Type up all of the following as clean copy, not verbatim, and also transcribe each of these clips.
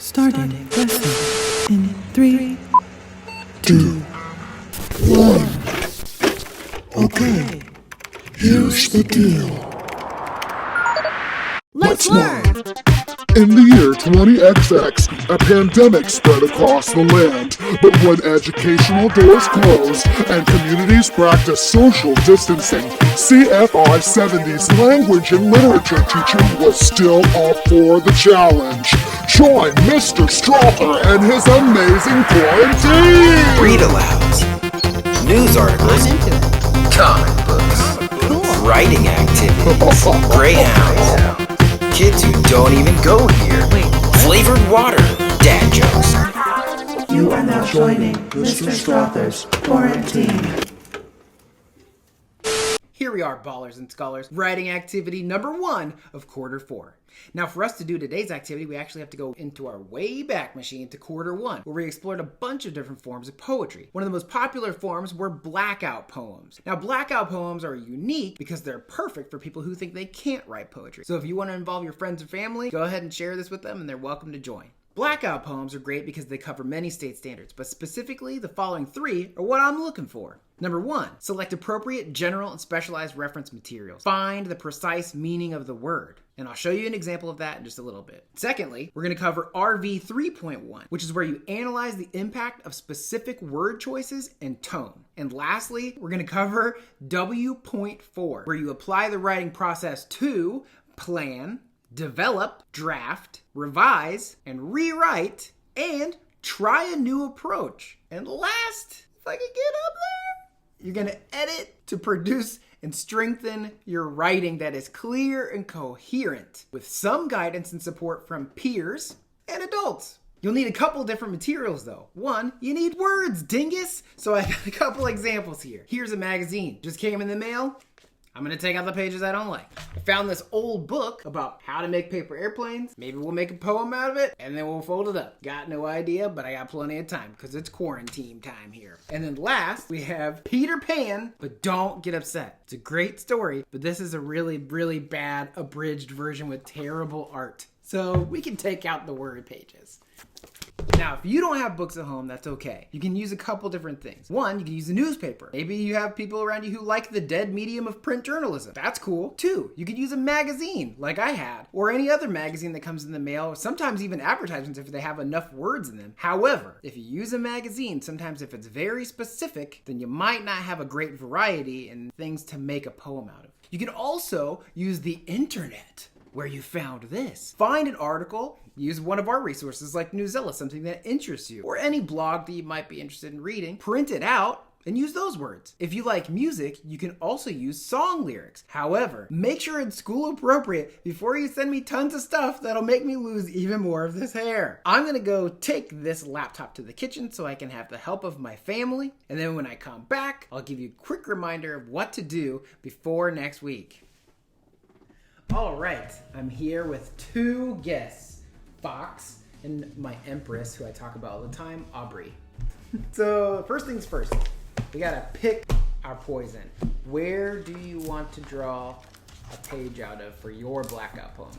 Starting lesson in 3, 2, 1. Okay, here's the deal. Let's learn! In the year 20XX, a pandemic spread across the land. But when educational doors closed and communities practiced social distancing, CFI 70's language and literature teacher was still up for the challenge. Join Mr. Strother and his amazing quarantine! Read alouds, news articles, comic books, writing activities, greyhounds, kids who don't even go here, flavored water, dad jokes. You are now joining Mr. Strother's quarantine. Here we are, ballers and scholars, writing activity number 1 of quarter 4. Now, for us to do today's activity, we actually have to go into our way back machine to quarter 1, where we explored a bunch of different forms of poetry. One of the most popular forms were blackout poems. Now, blackout poems are unique because they're perfect for people who think they can't write poetry. So if you want to involve your friends or family, go ahead and share this with them and they're welcome to join. Blackout poems are great because they cover many state standards, but specifically the following 3 are what I'm looking for. Number 1, select appropriate general and specialized reference materials. Find the precise meaning of the word. And I'll show you an example of that in just a little bit. Secondly, we're going to cover RV.2.5, which is where you analyze the impact of specific word choices and tone. And lastly, we're going to cover W.4, where you apply the writing process to plan, develop, draft, revise, and rewrite, and try a new approach. And last, if I can get up there, you're going to edit to produce and strengthen your writing that is clear and coherent, with some guidance and support from peers and adults. You'll need a couple different materials though. 1, you need words, dingus! So I got a couple examples here. Here's a magazine. Just came in the mail. I'm gonna take out the pages I don't like. I found this old book about how to make paper airplanes. Maybe we'll make a poem out of it and then we'll fold it up. Got no idea, but I got plenty of time because it's quarantine time here. And then last, we have Peter Pan, but don't get upset. It's a great story, but this is a really, really bad abridged version with terrible art. So we can take out the word pages. Now, if you don't have books at home, that's okay. You can use a couple different things. 1, you can use a newspaper. Maybe you have people around you who like the dead medium of print journalism. That's cool. 2, you could use a magazine, like I had, or any other magazine that comes in the mail, or sometimes even advertisements if they have enough words in them. However, if you use a magazine, sometimes if it's very specific, then you might not have a great variety in things to make a poem out of. You can also use the internet, where you found this. Find an article, use one of our resources like Newsella, something that interests you, or any blog that you might be interested in reading, print it out, and use those words. If you like music, you can also use song lyrics. However, make sure it's school appropriate before you send me tons of stuff that'll make me lose even more of this hair. I'm gonna go take this laptop to the kitchen so I can have the help of my family, and then when I come back, I'll give you a quick reminder of what to do before next week. All right, I'm here with 2 guests, Fox and my empress, who I talk about all the time, Aubrey. So first things first, we gotta pick our poison. Where do you want to draw a page out of for your blackout poem?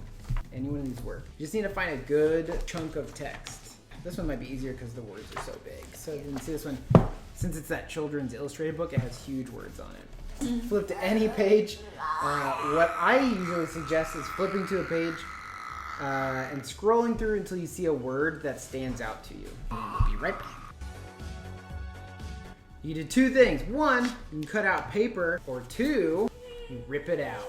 Any one of these work. You just need to find a good chunk of text. This one might be easier because the words are so big. So you can see this one, since it's that children's illustrated book, it has huge words on it. Flip to any page. What I usually suggest is flipping to a page and scrolling through until you see a word that stands out to you. And we'll be right back. You did 2 things. 1, you can cut out paper, or 2, you rip it out.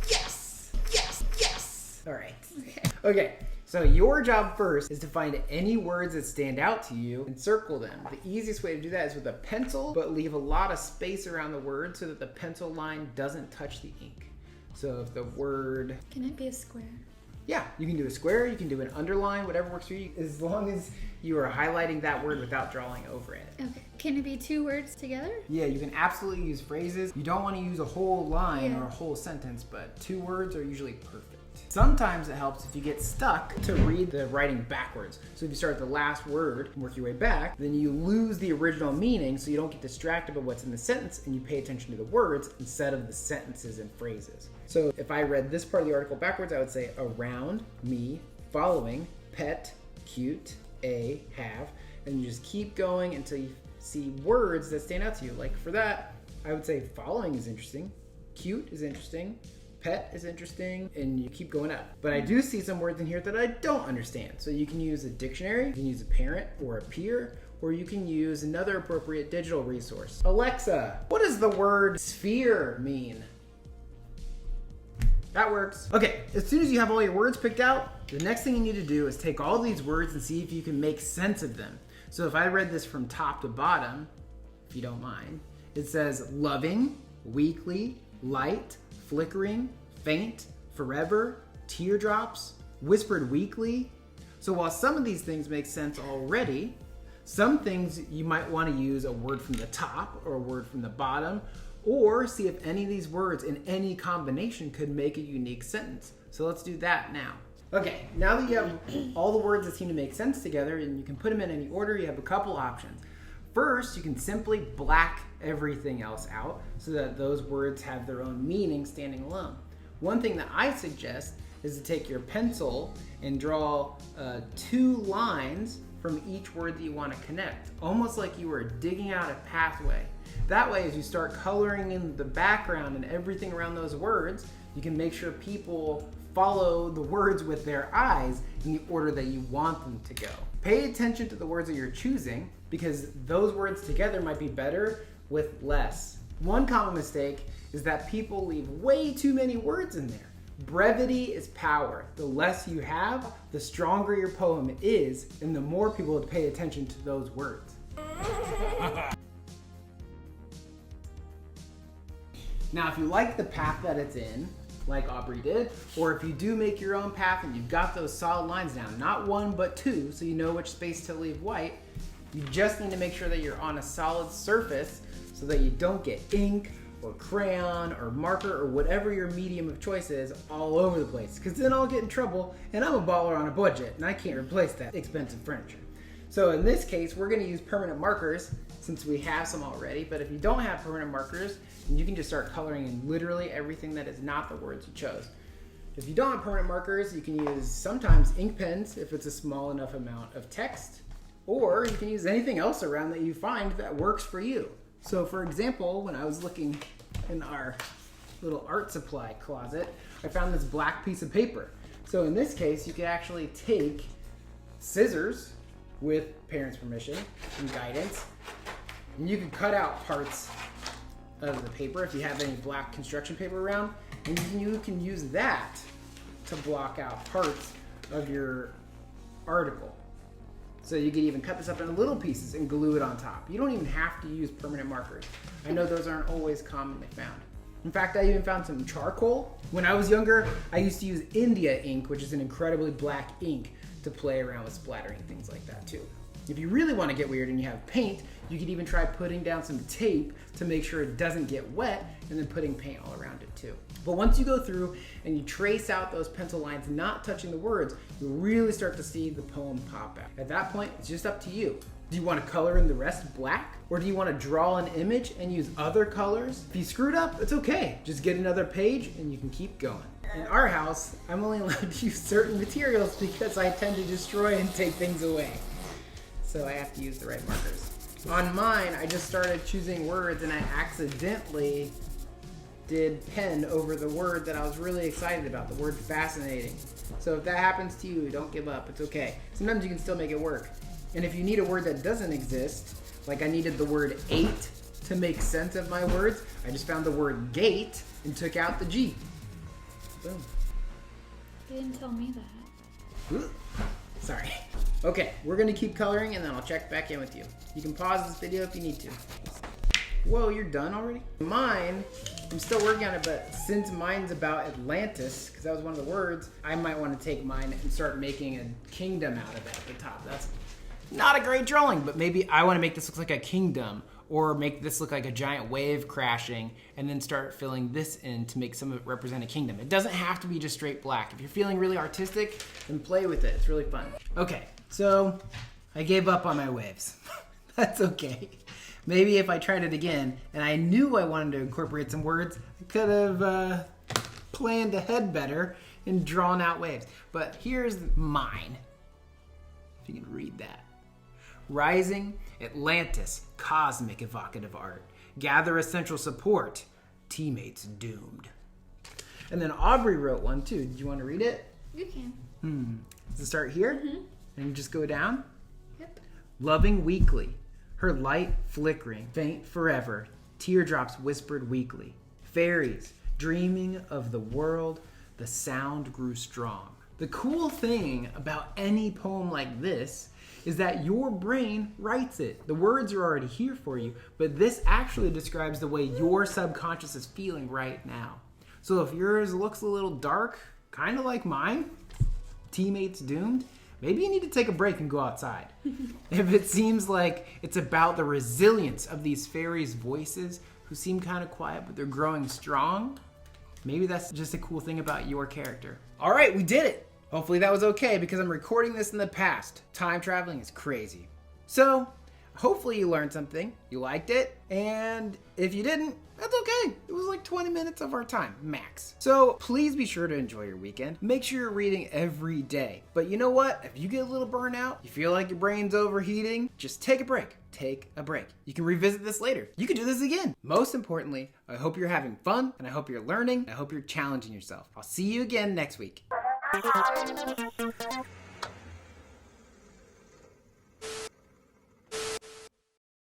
Yes! Yes! Yes! All right. Okay. So your job first is to find any words that stand out to you and circle them. The easiest way to do that is with a pencil, but leave a lot of space around the word so that the pencil line doesn't touch the ink. So if the word... Can it be a square? Yeah, you can do a square, you can do an underline, whatever works for you, as long as you are highlighting that word without drawing over it. Okay. Can it be 2 words together? Yeah, you can absolutely use phrases. You don't want to use a whole line or a whole sentence, but 2 words are usually perfect. Sometimes it helps if you get stuck to read the writing backwards. So if you start at the last word and work your way back, then you lose the original meaning, so you don't get distracted by what's in the sentence and you pay attention to the words instead of the sentences and phrases. So if I read this part of the article backwards, I would say around, me, following, pet, cute, a, have, and you just keep going until you see words that stand out to you. Like for that, I would say following is interesting, cute is interesting, pet is interesting, and you keep going up. But I do see some words in here that I don't understand. So you can use a dictionary, you can use a parent or a peer, or you can use another appropriate digital resource. Alexa, what does the word sphere mean? That works. Okay, as soon as you have all your words picked out, the next thing you need to do is take all these words and see if you can make sense of them. So if I read this from top to bottom, if you don't mind, it says loving, weekly, light, flickering, faint, forever, teardrops, whispered weekly. So while some of these things make sense already, some things you might want to use a word from the top or a word from the bottom, or see if any of these words in any combination could make a unique sentence. So let's do that now. Okay, now that you have all the words that seem to make sense together and you can put them in any order, you have a couple options. First, you can simply black everything else out so that those words have their own meaning standing alone. One thing that I suggest is to take your pencil and draw 2 lines from each word that you want to connect, almost like you were digging out a pathway. That way, as you start coloring in the background and everything around those words, you can make sure people follow the words with their eyes in the order that you want them to go. Pay attention to the words that you're choosing because those words together might be better with less. One common mistake is that people leave way too many words in there. Brevity is power. The less you have, the stronger your poem is, and the more people would pay attention to those words. Now, if you like the path that it's in, like Aubrey did, or if you do make your own path and you've got those solid lines down, not 1 but 2, so you know which space to leave white, you just need to make sure that you're on a solid surface so that you don't get ink or crayon or marker or whatever your medium of choice is all over the place, because then I'll get in trouble and I'm a baller on a budget and I can't replace that expensive furniture. So in this case, we're going to use permanent markers since we have some already, but if you don't have permanent markers, then you can just start coloring in literally everything that is not the words you chose. If you don't have permanent markers, you can use sometimes ink pens if it's a small enough amount of text, or you can use anything else around that you find that works for you. So for example, when I was looking in our little art supply closet, I found this black piece of paper. So in this case, you could actually take scissors with parents' permission and guidance, and you can cut out parts of the paper if you have any black construction paper around, and you can use that to block out parts of your article. So you could even cut this up into little pieces and glue it on top. You don't even have to use permanent markers. I know those aren't always commonly found. In fact, I even found some charcoal. When I was younger, I used to use India ink, which is an incredibly black ink, to play around with splattering things like that too. If you really want to get weird and you have paint, you could even try putting down some tape to make sure it doesn't get wet and then putting paint all around it too. But once you go through and you trace out those pencil lines not touching the words, you really start to see the poem pop out. At that point, it's just up to you. Do you want to color in the rest black? Or do you want to draw an image and use other colors? If you screwed up, it's okay. Just get another page and you can keep going. In our house, I'm only allowed to use certain materials because I tend to destroy and take things away. So I have to use the right markers. On mine, I just started choosing words and I accidentally did pen over the word that I was really excited about, the word fascinating. So if that happens to you, don't give up, it's okay. Sometimes you can still make it work. And if you need a word that doesn't exist, like I needed the word 8 to make sense of my words, I just found the word gate and took out the G. Boom. You didn't tell me that. Ooh. Sorry. Okay, we're gonna keep coloring and then I'll check back in with you. You can pause this video if you need to. Whoa, you're done already? Mine, I'm still working on it, but since mine's about Atlantis, because that was one of the words, I might want to take mine and start making a kingdom out of it at the top. That's not a great drawing, but maybe I want to make this look like a kingdom or make this look like a giant wave crashing, and then start filling this in to make some of it represent a kingdom. It doesn't have to be just straight black. If you're feeling really artistic, then play with it. It's really fun. Okay, so I gave up on my waves. That's okay. Maybe if I tried it again, and I knew I wanted to incorporate some words, I could have planned ahead better and drawn out waves. But here's mine. If you can read that. Rising, Atlantis, cosmic evocative art. Gather essential support, teammates doomed. And then Aubrey wrote one too. Did you want to read it? You can. Does it start here? And just go down? Yep. Loving weakly, her light flickering, faint forever, teardrops whispered weakly. Fairies, dreaming of the world, the sound grew strong. The cool thing about any poem like this is that your brain writes it. The words are already here for you, but this actually describes the way your subconscious is feeling right now. So if yours looks a little dark, kind of like mine, teammates doomed, maybe you need to take a break and go outside. If it seems like it's about the resilience of these fairies' voices who seem kind of quiet, but they're growing strong, maybe that's just a cool thing about your character. All right, we did it. Hopefully that was okay because I'm recording this in the past. Time traveling is crazy. So, hopefully you learned something, you liked it, and if you didn't, that's okay. It was like 20 minutes of our time, max. So please be sure to enjoy your weekend. Make sure you're reading every day. But you know what? If you get a little burnout, you feel like your brain's overheating, just take a break. Take a break. You can revisit this later. You can do this again. Most importantly, I hope you're having fun, and I hope you're learning, and I hope you're challenging yourself. I'll see you again next week.